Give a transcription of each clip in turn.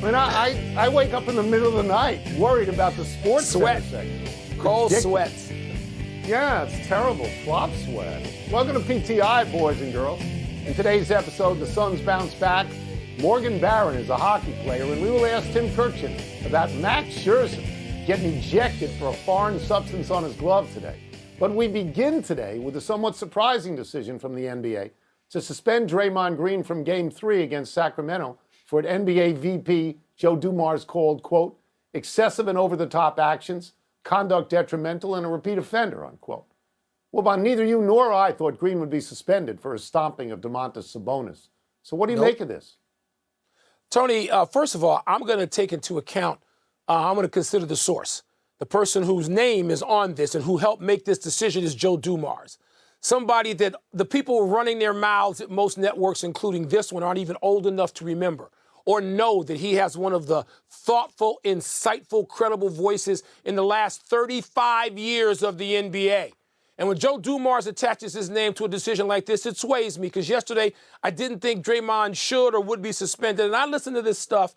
mean, I wake up in the middle of the night worried about the sports sweat. segment. Cold Ridiculous. sweats. Yeah, it's terrible. Flop sweat. Welcome to PTI, boys and girls. In today's episode, the Suns bounce back. Morgan Barron is a hockey player, and we will ask Tim Kurkjian about Max Scherzer getting ejected for a foreign substance on his glove today. But we begin today with a somewhat surprising decision from the NBA to suspend Draymond Green from Game 3 against Sacramento for what NBA VP Joe Dumars called, quote, excessive and over-the-top actions, conduct detrimental, and a repeat offender, unquote. Well, Bob, neither you nor I thought Green would be suspended for his stomping of Domantas Sabonis. So what do you make of this? Tony, first of all, I'm going to take into account, I'm going to consider the source. The person whose name is on this and who helped make this decision is Joe Dumars. Somebody that the people running their mouths at most networks, including this one, aren't even old enough to remember or know that he has one of the thoughtful, insightful, credible voices in the last 35 years of the NBA. And when Joe Dumars attaches his name to a decision like this, it sways me, because yesterday I didn't think Draymond should or would be suspended. And I listened to this stuff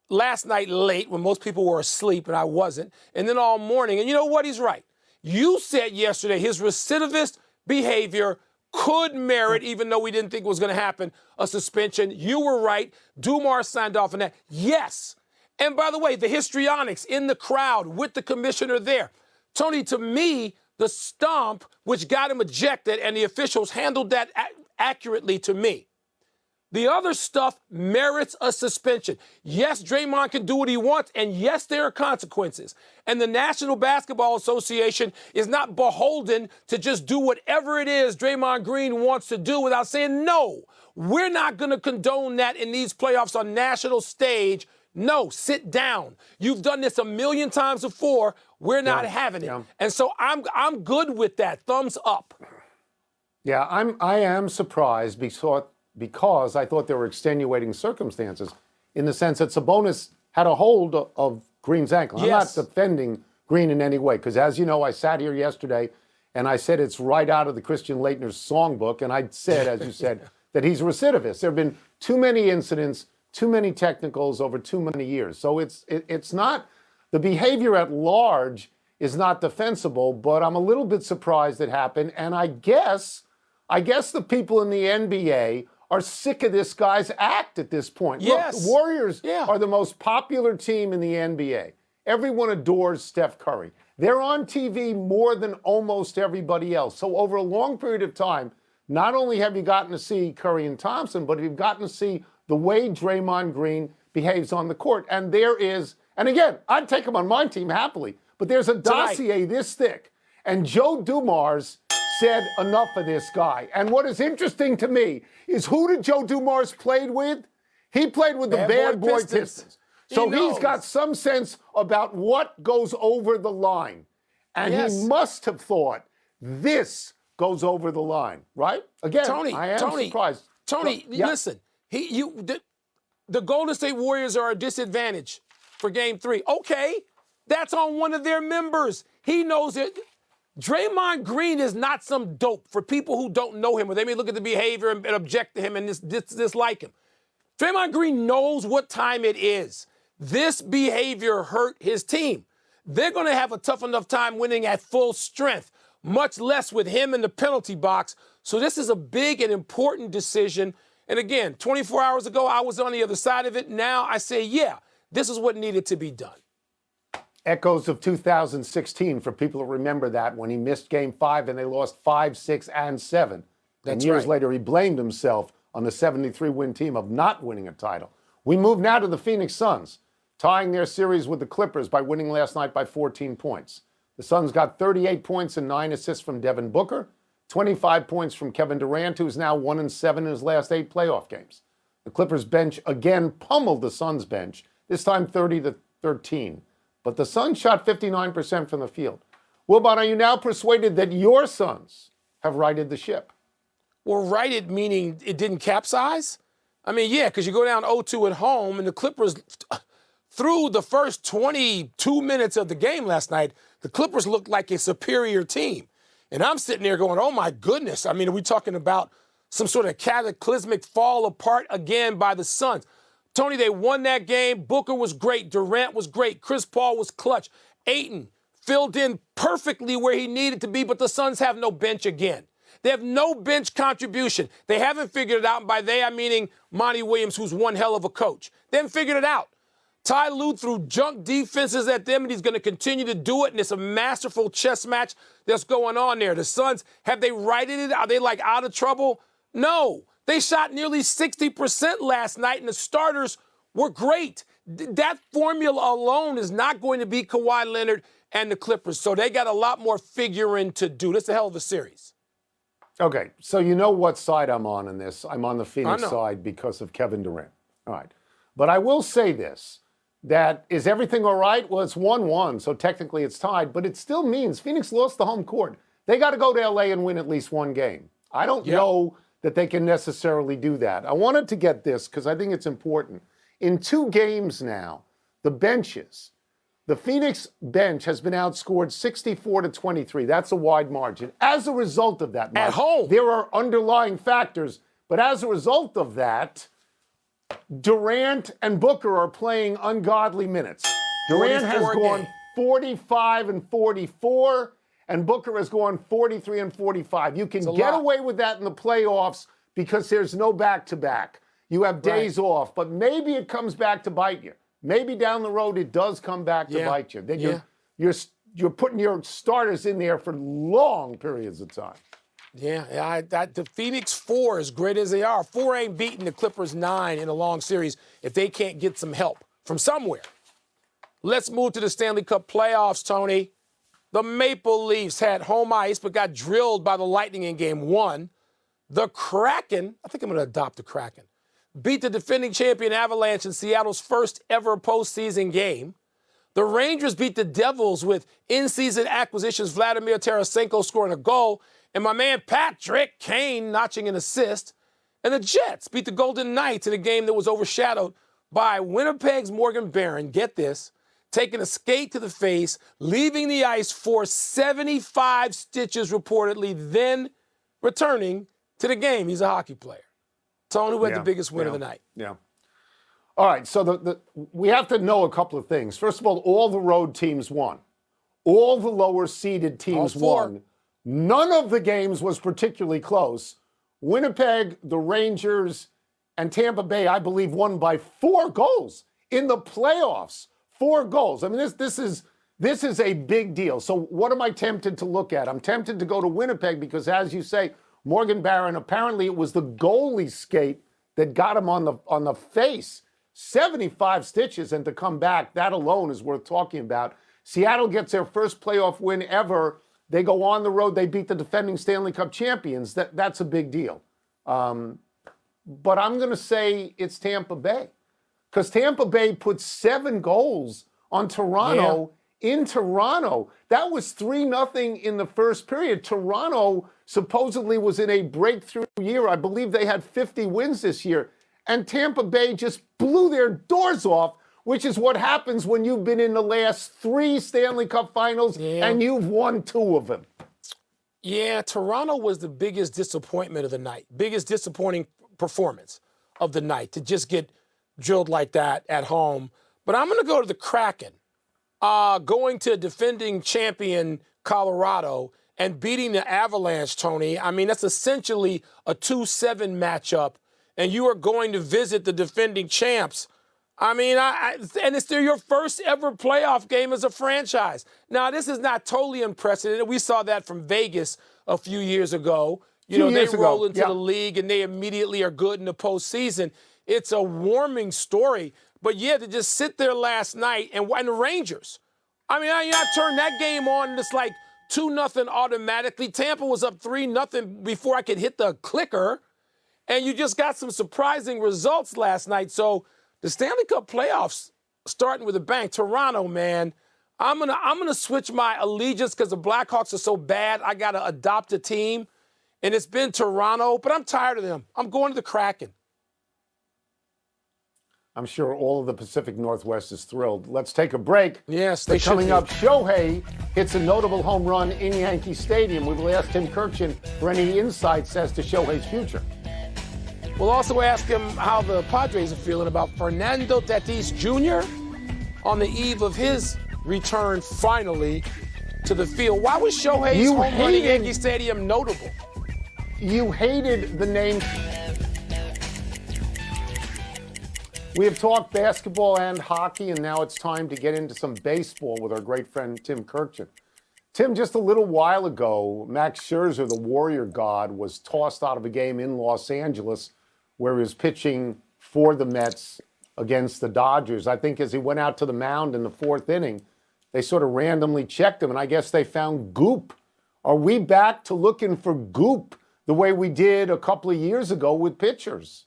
last night late when most people were asleep and I wasn't, and then all morning. And you know what? He's right. You said yesterday his recidivist behavior could merit, even though we didn't think it was going to happen, a suspension. You were right. Dumars signed off on that. Yes. And by the way, the histrionics in the crowd with the commissioner there. Tony, to me, the stomp, which got him ejected, and the officials handled that accurately to me. The other stuff merits a suspension. Yes, Draymond can do what he wants, and yes, there are consequences. And the National Basketball Association is not beholden to just do whatever it is Draymond Green wants to do without saying, no, we're not going to condone that in these playoffs on national stage. No, sit down. You've done this a million times before. We're not having it. And so I'm good with that. Thumbs up. Yeah, I am surprised because I thought there were extenuating circumstances in the sense that Sabonis had a hold of Green's ankle. Yes. I'm not defending Green in any way, because as you know, I sat here yesterday and I said it's right out of the Christian Laettner's songbook, and I said, as you said, that he's a recidivist. There have been too many incidents, too many technicals over too many years. So it's not, the behavior at large is not defensible, but I'm a little bit surprised it happened. And I guess the people in the NBA are sick of this guy's act at this point. Yes. Look, the Warriors are the most popular team in the NBA. Everyone adores Steph Curry. They're on TV more than almost everybody else. So over a long period of time, not only have you gotten to see Curry and Thompson, but you've gotten to see the way Draymond Green behaves on the court. And there is, and again, I'd take him on my team happily, but there's a dossier this thick. And Joe Dumars said enough of this guy. And what is interesting to me is, who did Joe Dumars played with? He played with the Bad Boy Pistons. So he's got some sense about what goes over the line. And he must have thought this goes over the line, right? Again, I am surprised. Tony, listen. The Golden State Warriors are a disadvantage for Game 3. Okay, that's on one of their members. He knows it. Draymond Green is not some dope for people who don't know him, or they may look at the behavior and object to him and dislike him. Draymond Green knows what time it is. This behavior hurt his team. They're going to have a tough enough time winning at full strength, much less with him in the penalty box. So this is a big and important decision. And again, 24 hours ago, I was on the other side of it. Now I say, yeah, this is what needed to be done. Echoes of 2016 for people who remember that, when he missed Game 5 and they lost 5, 6, and 7. And years later, he blamed himself on the 73-win team of not winning a title. We move now to the Phoenix Suns, tying their series with the Clippers by winning last night by 14 points. The Suns got 38 points and 9 assists from Devin Booker, 25 points from Kevin Durant, who's now 1-7 in his last 8 playoff games. The Clippers bench again pummeled the Suns bench, this time 30-13. But the Suns shot 59% from the field. Wilbon, are you now persuaded that your Suns have righted the ship? Well, righted meaning it didn't capsize? I mean, yeah, because you go down 0-2 at home, and the Clippers, through the first 22 minutes of the game last night, the Clippers looked like a superior team. And I'm sitting there going, oh, my goodness. I mean, are we talking about some sort of cataclysmic fall apart again by the Suns? Tony, they won that game. Booker was great. Durant was great. Chris Paul was clutch. Ayton filled in perfectly where he needed to be, but the Suns have no bench again. They have no bench contribution. They haven't figured it out, and by they I'm meaning Monty Williams, who's one hell of a coach. They haven't figured it out. Ty Lue threw junk defenses at them, and he's going to continue to do it, and it's a masterful chess match that's going on there. The Suns, have they righted it? Are they, like, out of trouble? No. They shot nearly 60% last night, and the starters were great. That formula alone is not going to beat Kawhi Leonard and the Clippers, so they got a lot more figuring to do. That's a hell of a series. Okay, so you know what side I'm on in this. I'm on the Phoenix side because of Kevin Durant. All right. But I will say this, that is everything all right? Well, it's 1-1, so technically it's tied, but it still means Phoenix lost the home court. They got to go to L.A. and win at least one game. I don't know that they can necessarily do that. I wanted to get this because I think it's important. In 2 games now, the benches, the Phoenix bench has been outscored 64-23. That's a wide margin. As a result of that, Mike, at home, there are underlying factors, but as a result of that, Durant and Booker are playing ungodly minutes. Durant has gone 45 and 44, and Booker has gone 43 and 45. You can get away with that in the playoffs because there's no back-to-back. You have days off, but maybe it comes back to bite you. Maybe down the road it does come back to bite you. Then you're putting your starters in there for long periods of time. The Phoenix 4, as great as they are, 4 ain't beating the Clippers 9 in a long series if they can't get some help from somewhere. Let's move to the Stanley Cup playoffs, Tony. The Maple Leafs had home ice but got drilled by the Lightning in Game 1. The Kraken, I think I'm going to adopt the Kraken, beat the defending champion Avalanche in Seattle's first ever postseason game. The Rangers beat the Devils with in-season acquisitions Vladimir Tarasenko scoring a goal and my man Patrick Kane notching an assist. And the Jets beat the Golden Knights in a game that was overshadowed by Winnipeg's Morgan Barron, get this, taking a skate to the face, leaving the ice for 75 stitches reportedly, then returning to the game. He's a hockey player. Tony, who had the biggest win of the night. All right, so we have to know a couple of things. First of all the road teams won. All the lower-seeded teams won. None of the games was particularly close. Winnipeg, the Rangers, and Tampa Bay, I believe, won by 4 goals in the playoffs. 4 goals. I mean, this is a big deal. So what am I tempted to look at? I'm tempted to go to Winnipeg because, as you say, Morgan Barron, apparently it was the goalie skate that got him on the face. 75 stitches, and to come back, that alone is worth talking about. Seattle gets their first playoff win ever. They go on the road. They beat the defending Stanley Cup champions. That's a big deal. But I'm going to say it's Tampa Bay because Tampa Bay put 7 goals on Toronto in Toronto. That was 3-0 in the first period. Toronto supposedly was in a breakthrough year. I believe they had 50 wins this year. And Tampa Bay just blew their doors off, which is what happens when you've been in the last 3 Stanley Cup finals and you've won 2 of them. Yeah, Toronto was the biggest disappointment of the night, biggest disappointing performance of the night to just get drilled like that at home. But I'm going to go to the Kraken, going to defending champion Colorado and beating the Avalanche, Tony. I mean, that's essentially a 2-7 matchup, and you are going to visit the defending champs. I mean, and it's your first ever playoff game as a franchise. Now, this is not totally unprecedented. We saw that from Vegas a few years ago. You know, they roll into the league and they immediately are good in the postseason. It's a warming story. But, to just sit there last night and the Rangers. I mean, I turned that game on and it's like 2-0 automatically. Tampa was up 3-0 before I could hit the clicker. And you just got some surprising results last night. So the Stanley Cup playoffs starting with a bang. Toronto, man, I'm gonna switch my allegiance because the Blackhawks are so bad. I got to adopt a team. And it's been Toronto, but I'm tired of them. I'm going to the Kraken. I'm sure all of the Pacific Northwest is thrilled. Let's take a break. Yes, they should. Coming up, Shohei hits a notable home run in Yankee Stadium. We will ask Tim Kirchin for any insights as to Shohei's future. We'll also ask him how the Padres are feeling about Fernando Tatis Jr. on the eve of his return finally to the field. Why was Shohei's home run at Yankee Stadium notable? You hated the name. We have talked basketball and hockey, and now it's time to get into some baseball with our great friend Tim Kirkjian. Tim, just a little while ago, Max Scherzer, the Warrior God, was tossed out of a game in Los Angeles where he was pitching for the Mets against the Dodgers. I think as he went out to the mound in the fourth inning, they sort of randomly checked him, and I guess they found goop. Are we back to looking for goop the way we did a couple of years ago with pitchers?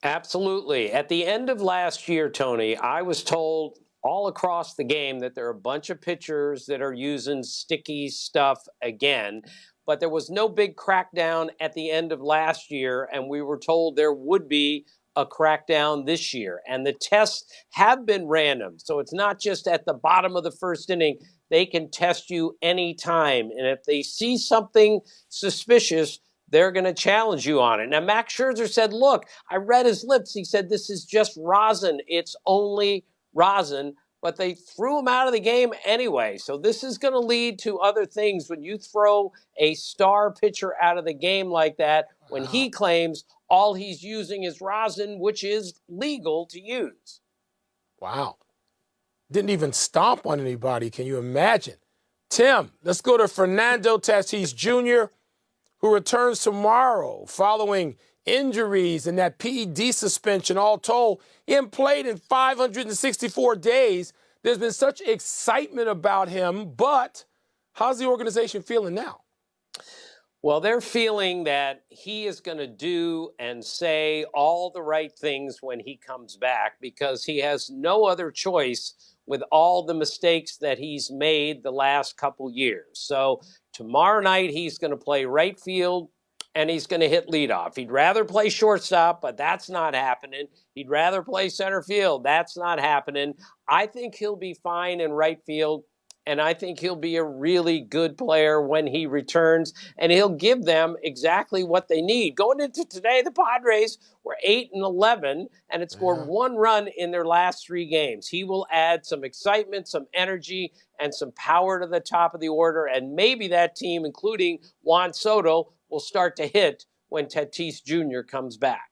Absolutely. At the end of last year, Tony, I was told all across the game that there are a bunch of pitchers that are using sticky stuff again, but there was no big crackdown at the end of last year, and we were told there would be a crackdown this year. And the tests have been random, so it's not just at the bottom of the first inning. They can test you anytime, and if they see something suspicious, they're going to challenge you on it. Now, Max Scherzer said, look, I read his lips. He said, this is just rosin. It's only rosin. But they threw him out of the game anyway. So this is going to lead to other things when you throw a star pitcher out of the game like that, when he claims all he's using is rosin, which is legal to use. Wow. Didn't even stomp on anybody. Can you imagine? Tim, let's go to Fernando Tatis Jr., who returns tomorrow following injuries and that PED suspension. All told, he hadn't played in 564 days. There's been such excitement about him, but how's the organization feeling now? Well, they're feeling that he is going to do and say all the right things when he comes back, because he has no other choice with all the mistakes that he's made the last couple years. So tomorrow night, he's going to play right field, and he's going to hit leadoff. He'd rather play shortstop, but that's not happening. He'd rather play center field. That's not happening. I think he'll be fine in right field, and I think he'll be a really good player when he returns, and he'll give them exactly what they need. Going into today, the Padres were 8-11, and had scored one run in their last 3 games. He will add some excitement, some energy, and some power to the top of the order, and maybe that team, including Juan Soto, will start to hit when Tatis Jr. comes back.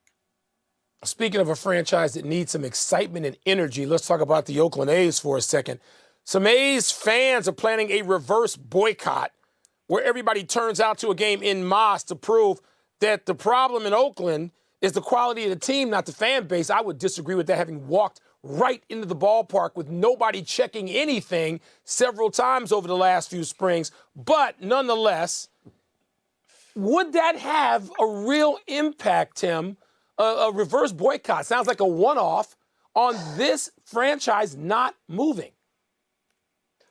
Speaking of a franchise that needs some excitement and energy, let's talk about the Oakland A's for a second. Some A's fans are planning a reverse boycott where everybody turns out to a game en masse to prove that the problem in Oakland is the quality of the team, not the fan base. I would disagree with that, having walked right into the ballpark with nobody checking anything several times over the last few springs. But nonetheless, would that have a real impact, Tim? A reverse boycott sounds like a one-off on this franchise not moving.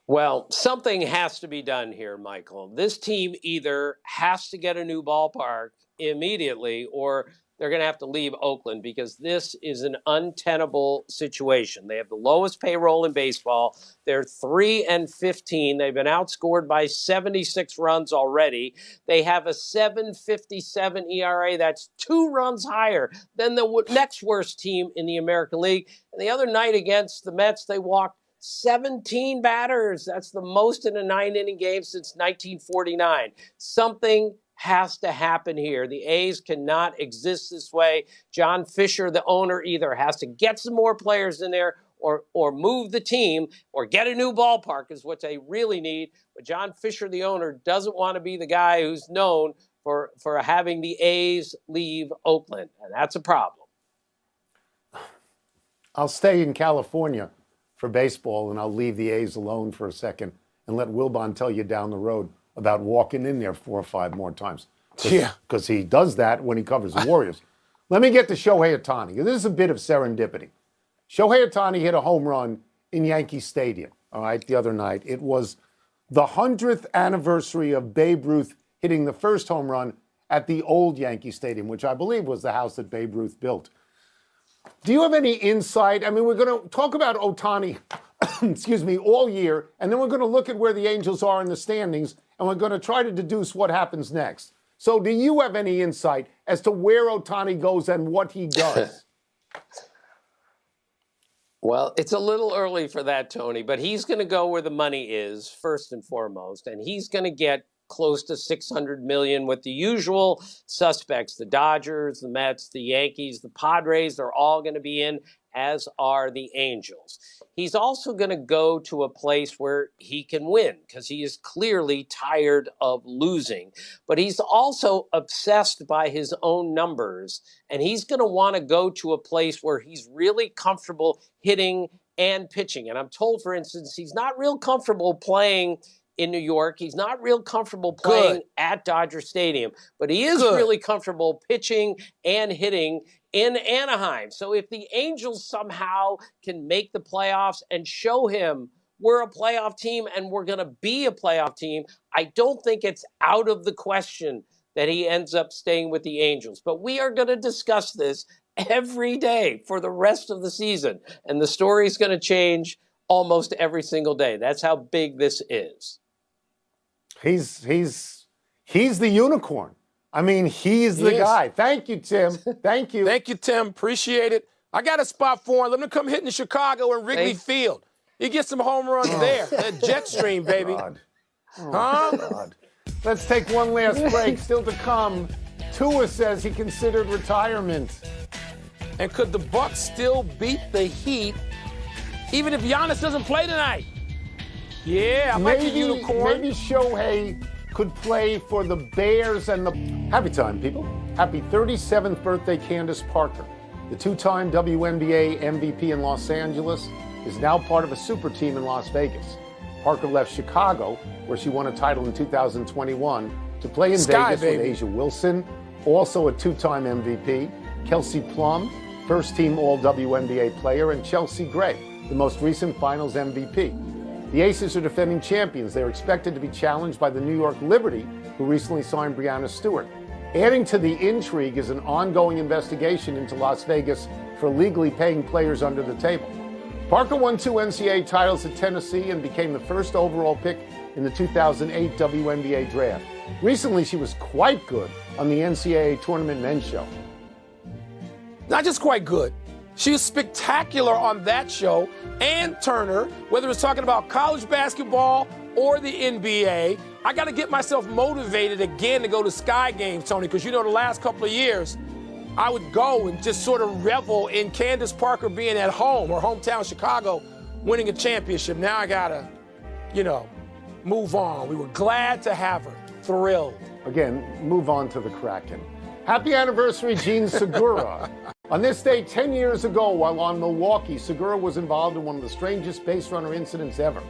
Well, something has to be done here, Michael. This team either has to get a new ballpark immediately, or they're going to have to leave Oakland, because this is an untenable situation. They have the lowest payroll in baseball. They're 3-15. They've been outscored by 76 runs already. They have a 7.57 ERA. That's 2 runs higher than the next worst team in the American League. And the other night against the Mets, they walked 17 batters. That's the most in a 9-inning game since 1949. Something has to happen here. The A's cannot exist this way. John Fisher, the owner, either has to get some more players in there or move the team or get a new ballpark is what they really need. But John Fisher, the owner, doesn't want to be the guy who's known for having the A's leave Oakland, and that's a problem. I'll stay in California for baseball, and I'll leave the A's alone for a second and let Wilbon tell you down the road about walking in there 4 or 5 more times. Because he does that when he covers the Warriors. Let me get to Shohei Ohtani. This is a bit of serendipity. Shohei Ohtani hit a home run in Yankee Stadium, all right, the other night. It was the 100th anniversary of Babe Ruth hitting the first home run at the old Yankee Stadium, which I believe was the house that Babe Ruth built. Do you have any insight? I mean, we're going to talk about Ohtani, excuse me, all year, and then we're going to look at where the Angels are in the standings, and we're going to try to deduce what happens next. So do you have any insight as to where Ohtani goes and what he does? Well, it's a little early for that, Tony, but he's going to go where the money is first and foremost, and he's going to get close to $600 million with the usual suspects, the Dodgers, the Mets, the Yankees, the Padres. They're all going to be in, as are the Angels. He's also going to go to a place where he can win because he is clearly tired of losing. But he's also obsessed by his own numbers, and he's going to want to go to a place where he's really comfortable hitting and pitching. And I'm told, for instance, he's not real comfortable playing in New York. He's not real comfortable playing at Dodger Stadium, but he is really comfortable pitching and hitting in Anaheim. So if the Angels somehow can make the playoffs and show him we're a playoff team and we're going to be a playoff team, I don't think it's out of the question that he ends up staying with the Angels. But we are going to discuss this every day for the rest of the season, and the story is going to change almost every single day. That's how big this is. He's the unicorn. I mean, he's the guy. Thank you, Tim. Thank you. Thank you, Tim. Appreciate it. I got a spot for him. Let him come hitting in Chicago and Wrigley Field. He gets some home runs there. That jet stream, baby. God. Let's take one last break. Still to come, Tua says he considered retirement. And could the Bucks still beat the Heat even if Giannis doesn't play tonight? Yeah, I like the unicorn. Maybe Shohei could play for the Bears and the... Happy time, people. Happy 37th birthday, Candace Parker. The two-time WNBA MVP in Los Angeles is now part of a super team in Las Vegas. Parker left Chicago, where she won a title in 2021, to play in Vegas with Asia Wilson, also a two-time MVP, Kelsey Plum, first-team All-WNBA player, and Chelsea Gray, the most recent Finals MVP. The Aces are defending champions. They're expected to be challenged by the New York Liberty, who recently signed Breanna Stewart. Adding to the intrigue is an ongoing investigation into Las Vegas for illegally paying players under the table. Parker won 2 NCAA titles at Tennessee and became the first overall pick in the 2008 WNBA draft. Recently, she was quite good on the NCAA Tournament Men's Show. Not just quite good. She was spectacular on that show, and Turner, whether it's talking about college basketball or the NBA. I got to get myself motivated again to go to Sky games, Tony, because the last couple of years, I would go and just sort of revel in Candace Parker being at home or hometown Chicago winning a championship. Now I got to, move on. We were glad to have her. Thrilled. Again, move on to the Kraken. Happy anniversary, Gene Segura. On this day 10 years ago, while on Milwaukee, Segura was involved in one of the strangest base runner incidents ever.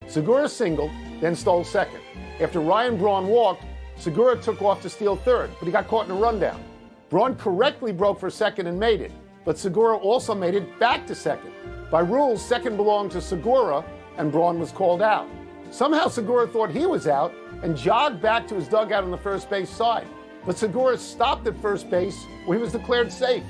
Segura singled, then stole second. After Ryan Braun walked, Segura took off to steal third, but he got caught in a rundown. Braun correctly broke for second and made it, but Segura also made it back to second. By rules, second belonged to Segura, and Braun was called out. Somehow Segura thought he was out and jogged back to his dugout on the first base side. But Segura stopped at first base, where he was declared safe.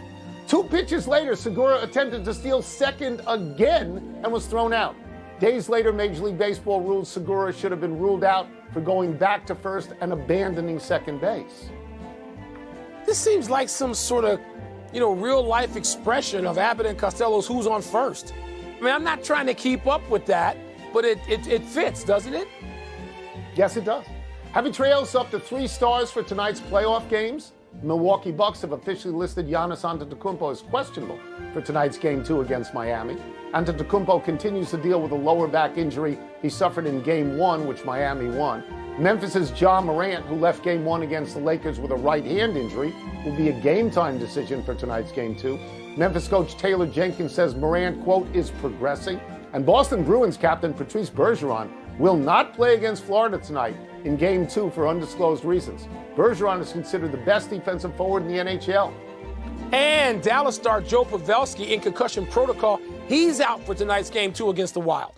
2 pitches later, Segura attempted to steal second again and was thrown out. Days later, Major League Baseball ruled Segura should have been ruled out for going back to first and abandoning second base. This seems like some sort of, real-life expression of Abbott and Costello's Who's on First. I mean, I'm not trying to keep up with that, but it fits, doesn't it? Yes, it does. Happy trails up to 3 stars for tonight's playoff games. The Milwaukee Bucks have officially listed Giannis Antetokounmpo as questionable for tonight's Game 2 against Miami. Antetokounmpo continues to deal with a lower back injury he suffered in Game 1, which Miami won. Memphis' Ja Morant, who left Game 1 against the Lakers with a right hand injury, will be a game-time decision for tonight's Game 2. Memphis coach Taylor Jenkins says Morant, quote, is progressing. And Boston Bruins captain Patrice Bergeron will not play against Florida tonight in Game 2 for undisclosed reasons. Bergeron is considered the best defensive forward in the NHL. And Dallas star Joe Pavelski in concussion protocol. He's out for tonight's Game 2 against the Wild.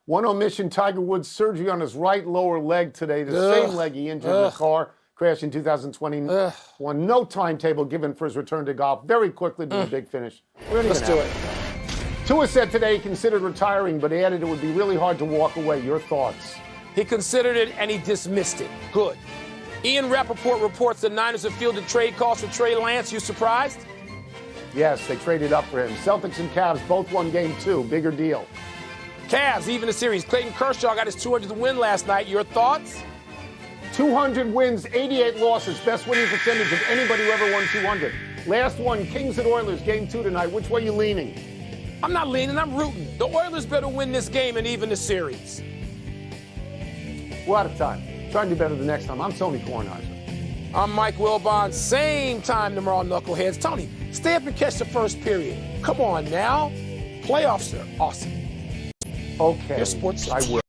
One omission, Tiger Woods' surgery on his right lower leg today, the same leg he injured in the car crash in 2021. No timetable given for his return to golf. Very quickly to the big finish. Let's do it. Tua said today he considered retiring, but added it would be really hard to walk away. Your thoughts? He considered it and he dismissed it. Good. Ian Rappaport reports the Niners have fielded trade calls for Trey Lance. You surprised? Yes, they traded up for him. Celtics and Cavs both won game 2. Bigger deal. Cavs even the series. Clayton Kershaw got his 200th win last night. Your thoughts? 200 wins, 88 losses. Best winning percentage of anybody who ever won 200. Last one, Kings at Oilers, game 2 tonight. Which way are you leaning? I'm not leaning. I'm rooting. The Oilers better win this game and even the series. We're out of time. Try and do better the next time. I'm Tony Kornheiser. I'm Mike Wilbon. Same time tomorrow, Knuckleheads. Tony, stay up and catch the first period. Come on now. Playoffs are awesome. Okay. Your sports. I will.